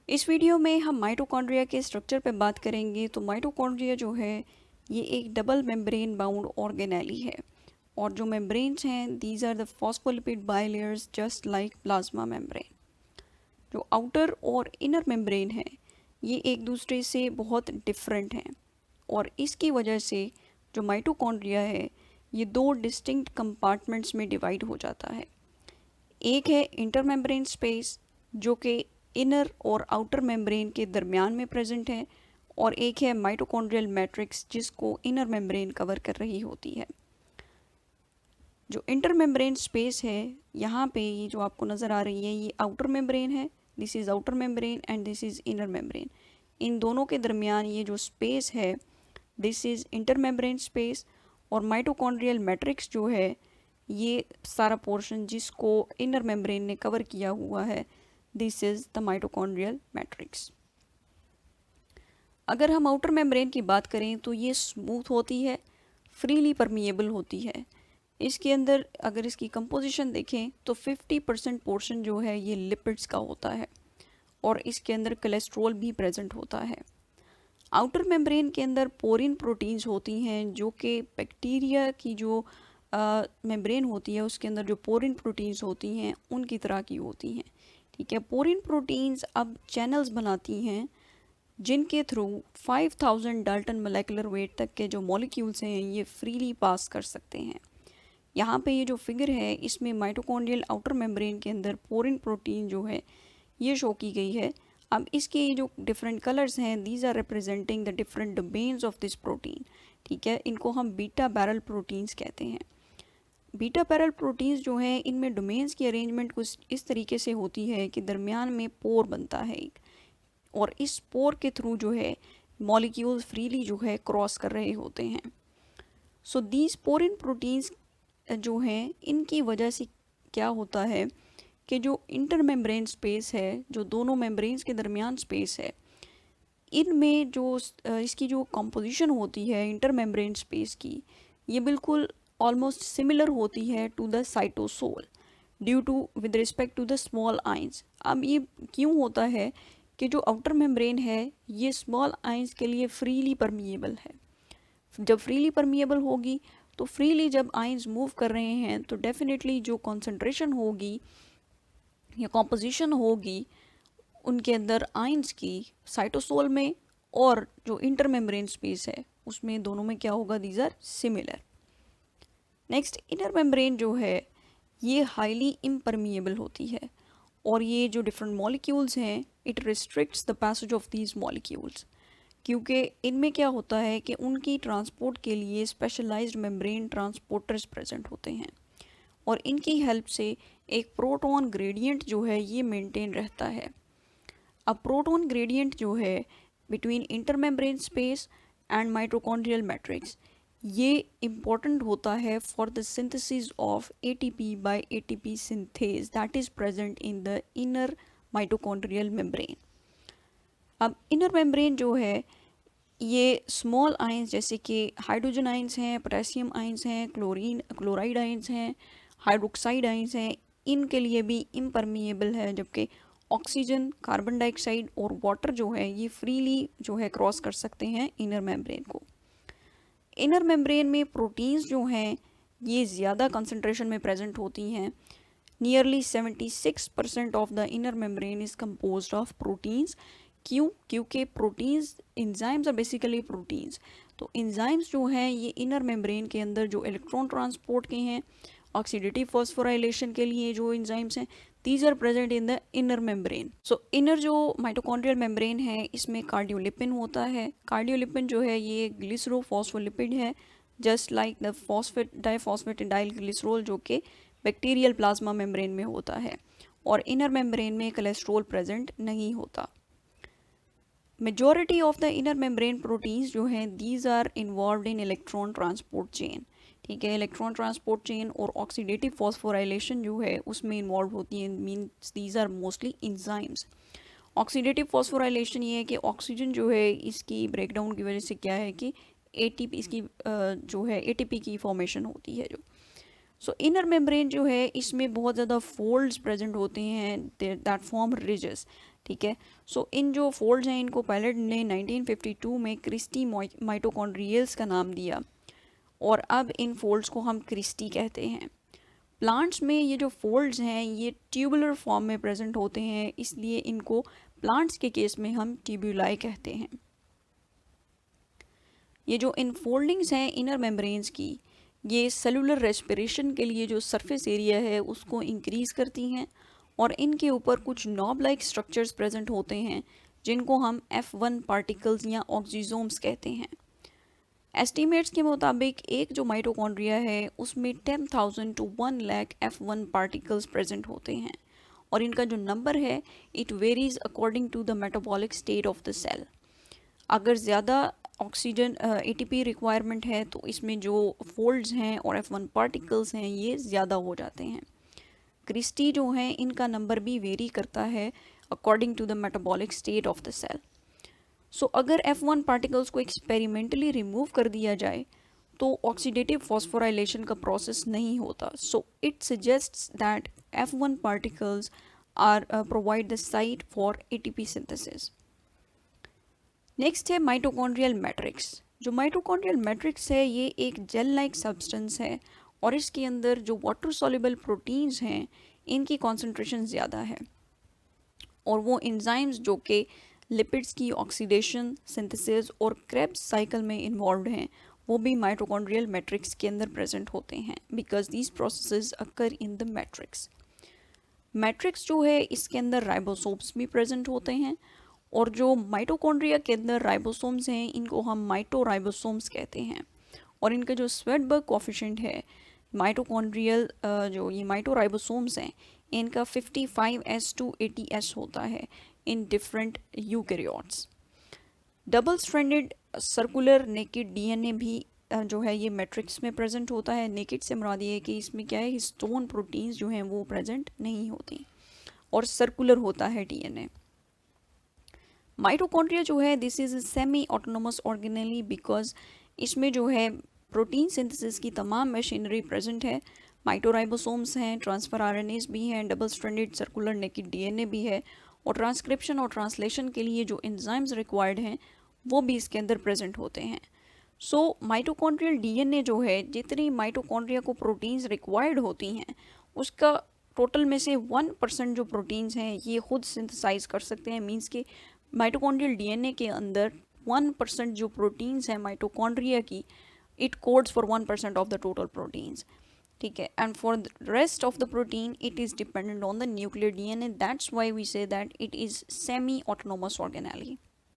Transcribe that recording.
इस वीडियो में हम माइटोकॉन्ड्रिया के स्ट्रक्चर पे बात करेंगे। तो माइटोकॉन्ड्रिया जो है ये एक डबल मेम्ब्रेन बाउंड ऑर्गेनेली है और जो मेम्ब्रेन्स हैं these are the phospholipid bilayers just like plasma membrane. जो आउटर और इनर मेम्ब्रेन है ये एक दूसरे से बहुत डिफरेंट हैं और इसकी वजह से जो माइटोकॉन्ड्रिया है ये दो डिस्टिंक्ट कंपार्टमेंट्स में डिवाइड हो जाता है। एक है इंटरमेम्ब्रेन स्पेस जो कि इनर और आउटर मेम्ब्रेन के दरमियान में प्रेजेंट है और एक है माइटोकॉन्ड्रियल मैट्रिक्स जिसको इनर मेम्ब्रेन कवर कर रही होती है। जो इंटरमेम्ब्रेन स्पेस है यहाँ पे ये जो आपको नज़र आ रही है ये आउटर मेम्ब्रेन है, this is outer membrane and this is inner membrane. इन दोनों के दरमियान ये जो स्पेस है दिस इज़ इंटरमेम्ब्रेन स्पेस और माइटोकॉन्ड्रियल मैट्रिक्स जो है ये सारा पोर्शन जिसको इनर मेम्ब्रेन ने कवर किया हुआ है this is the mitochondrial matrix. अगर हम आउटर मेम्ब्रेन की बात करें तो ये स्मूथ होती है, फ्रीली परमिएबल होती है। इसके अंदर अगर इसकी कंपोजिशन देखें तो 50% पोर्शन जो है ये लिपिड्स का होता है और इसके अंदर कोलेस्ट्रॉल भी प्रेजेंट होता है। आउटर मेम्ब्रेन के अंदर पोरिन प्रोटीन्स होती हैं जो कि बैक्टीरिया की जो मेम्ब्रेन होती है उसके अंदर जो पोरिन प्रोटीन्स होती हैं उनकी तरह की होती हैं। ठीक है, पोरिन प्रोटीन्स अब चैनल्स बनाती हैं जिनके थ्रू 5000 डाल्टन मोलेकुलर वेट तक के जो मॉलिक्यूल्स हैं ये फ्रीली पास कर सकते हैं। यहाँ पे ये जो फिगर है इसमें माइटोकॉन्ड्रियल आउटर मेम्ब्रेन के अंदर पोरिन प्रोटीन जो है ये शो की गई है। अब इसके जो डिफरेंट कलर्स हैं these are representing the different domains of this protein. ठीक है, इनको हम बीटा बैरल प्रोटीन्स कहते हैं। बीटा बैरल प्रोटीन्स जो हैं इनमें डोमेन्स की अरेंजमेंट कुछ इस तरीके से होती है कि दरमियान में पोर बनता है एक और इस पोर के थ्रू जो है मॉलिक्यूल्स फ्रीली जो है क्रॉस कर रहे होते हैं। सो दीज पोरिन प्रोटीन्स जो हैं इनकी वजह से क्या होता है कि जो इंटरमेम्ब्रेन स्पेस है जो दोनों मेम्ब्रेन्स के दरमियान स्पेस है इनमें जो इसकी जो कंपोजिशन होती है इंटरमेम्ब्रेन स्पेस की ये बिल्कुल ऑलमोस्ट सिमिलर होती है to the cytosol due to with respect to the small ions. अब ये क्यों होता है कि जो आउटर मेम्ब्रेन है ये स्मॉल आइंस के लिए फ्रीली परमिएबल है। जब फ्रीली परमिएबल होगी तो फ्रीली जब आइंस मूव कर रहे हैं तो डेफिनेटली जो कॉन्सेंट्रेशन होगी या कॉम्पोजिशन होगी उनके अंदर आइंस की साइटोसोल में और जो इंटरमेम्ब्रेन स्पेस है उसमें दोनों में क्या होगा, these are similar. Next inner membrane जो है ये हाईली इम्परमिएबल होती है और ये जो डिफरेंट मॉलिक्यूल्स हैं it restricts the passage of these molecules क्योंकि इनमें क्या होता है कि उनकी ट्रांसपोर्ट के लिए स्पेशलाइज्ड मेम्ब्रेन ट्रांसपोर्टर्स प्रेजेंट होते हैं और इनकी हेल्प से एक प्रोटॉन ग्रेडियंट जो है ये मेंटेन रहता है। अब प्रोटॉन ग्रेडियंट जो है between intermembrane space and mitochondrial matrix ये इम्पॉर्टेंट होता है for the synthesis of ATP by ATP synthase that is present in the inner mitochondrial membrane. अब इनर मेम्ब्रेन जो है ये स्मॉल आइंस जैसे कि हाइड्रोजन आइंस हैं, पोटेशियम आइंस हैं, क्लोराइड आइंस हैं, हाइड्रोक्साइड आइंस हैं, इनके लिए भी इम्परमिएबल है जबकि ऑक्सीजन, कार्बन डाइऑक्साइड और वाटर जो है ये फ्रीली जो है क्रॉस कर सकते हैं इनर मेम्ब्रेन को। इनर मेम्ब्रेन में प्रोटीन्स जो हैं ये ज़्यादा कंसंट्रेशन में प्रेजेंट होती हैं। Nearly 76% of the inner membrane is composed of proteins. क्यों? क्योंकि proteins enzymes are basically proteins. तो एंजाइम्स जो हैं ये इनर मेम्ब्रेन के अंदर जो इलेक्ट्रॉन ट्रांसपोर्ट के हैं, ऑक्सीडेटिव फॉस्फोराइलेशन के लिए जो एंजाइम्स हैं these are present in the inner membrane. So inner जो माइटोकॉन्ड्रियल मेम्ब्रेन है इसमें कार्डियोलिपिन होता है। कार्डियोलिपिन जो है ये ग्लिसरोफॉस्फोलिपिड है just like the phosphate diphosphatidyl glycerol जो कि बैक्टीरियल प्लाज्मा मेम्ब्रेन में होता है और इनर मेम्ब्रेन में कोलेस्ट्रॉल प्रेजेंट नहीं होता। Majority of the inner membrane proteins जो हैं these are involve in electron transport chain. ठीक है, इलेक्ट्रॉन ट्रांसपोर्ट चेन और ऑक्सीडेटिव फॉस्फोराइलेशन जो है उसमें इन्वॉल्व होती है, means these are mostly enzymes. Oxidative phosphorylation ये है कि ऑक्सीजन जो है इसकी ब्रेकडाउन की वजह से क्या है कि एटीपी इसकी जो है एटीपी की फॉर्मेशन होती है जो। सो इनर मेम्ब्रेन जो है इसमें बहुत ज़्यादा फोल्ड्स प्रेजेंट होते हैं दैट फॉर्म रिजेस। ठीक है। सो इन जो फोल्ड्स हैं इनको पायलट ने 1952 में क्रिस्टी माइटोकॉन्ड्रियल्स का नाम दिया और अब इन फोल्ड्स को हम क्रिस्टी कहते हैं। प्लांट्स में ये जो फोल्ड्स हैं ये ट्यूबुलर फॉर्म में प्रेजेंट होते हैं, इसलिए इनको प्लांट्स के केस में हम ट्यूब्यूलाई कहते हैं। ये जो इनफोल्डिंग्स हैं इनर मेम्ब्रेन्स की, ये सेलुलर रेस्पिरेशन के लिए जो सरफेस एरिया है उसको इंक्रीज़ करती हैं और इनके ऊपर कुछ नॉब लाइक स्ट्रक्चर्स प्रेजेंट होते हैं जिनको हम F1 पार्टिकल्स या ऑक्सीजोम्स कहते हैं। एस्टीमेट्स के मुताबिक एक जो माइटोकॉन्ड्रिया है उसमें 10,000 to 1 lakh F1 particles present होते हैं और इनका जो नंबर है it varies according to the metabolic state of the cell. अगर ज़्यादा ऑक्सीजन ATP रिक्वायरमेंट है तो इसमें जो फोल्ड्स हैं और F1 पार्टिकल्स हैं ये ज़्यादा हो जाते हैं। क्रिस्टी जो हैं इनका नंबर भी वेरी करता है according to the metabolic state of the cell. So अगर F1 पार्टिकल्स को एक्सपेरिमेंटली रिमूव कर दिया जाए तो ऑक्सीडेटिव फॉस्फोराइलेशन का प्रोसेस नहीं होता। So it suggests that F1 particles are provide the site for ATP synthesis. Next है माइटोकॉन्ड्रियल मैट्रिक्स। जो माइटोकॉन्ड्रियल मैट्रिक्स है ये एक जेल लाइक सब्सटेंस है और इसके अंदर जो वाटर सॉल्युबल प्रोटीन्स हैं इनकी कॉन्सेंट्रेशन ज़्यादा है और वो एंजाइम्स जो कि लिपिड्स की ऑक्सीडेशन, सिंथेसिस और क्रेब्स साइकिल में इन्वॉल्व हैं वो भी माइटोकॉन्ड्रियल मैट्रिक्स के अंदर प्रेजेंट होते हैं because these processes occur in the matrix. Matrix जो है इसके अंदर राइबोसोम्स भी प्रेजेंट होते हैं और जो माइटोकॉन्ड्रिया के अंदर राइबोसोम्स हैं इनको हम माइटोराइबोसोम्स कहते हैं और इनका जो स्वेडबर्ग कोएफिशिएंट है माइटोकॉन्ड्रियल जो ये माइटोराइबोसोम्स हैं इनका 55s to 80s होता है in different eukaryotes. Double stranded circular naked DNA भी जो है ये मैट्रिक्स में प्रेजेंट होता है। नेकेड से मुराद ये है कि इसमें क्या है हिस्टोन प्रोटीन्स जो हैं वो प्रेजेंट नहीं होती और सर्कुलर होता है DNA। माइटोकॉन्ड्रिया जो है this is semi autonomous organelle because इसमें जो है प्रोटीन सिंथेसिस की तमाम मशीनरी प्रेजेंट है। माइटोराइबोसोम्स हैं, ट्रांसफर RNAs भी हैं, double stranded circular naked DNA भी है और ट्रांसक्रिप्शन और ट्रांसलेशन के लिए जो एंजाइम्स रिक्वायर्ड हैं वो भी इसके अंदर प्रेजेंट होते हैं। सो माइटोकॉन्ड्रियल DNA जो है जितनी माइटोकॉन्ड्रिया को प्रोटीन्स रिक्वायर्ड होती हैं उसका टोटल में से 1% जो प्रोटीन्स हैं ये खुद सिंथेसाइज कर सकते हैं। मींस के माइटोकॉन्ड्रियल DNA के अंदर 1% जो प्रोटीन्स हैं माइटोकॉन्ड्रिया की it codes for 1% of the total proteins, ठीक है। And for the rest of the protein it is dependent on the nuclear DNA, that's why we say that it is semi autonomous organelle.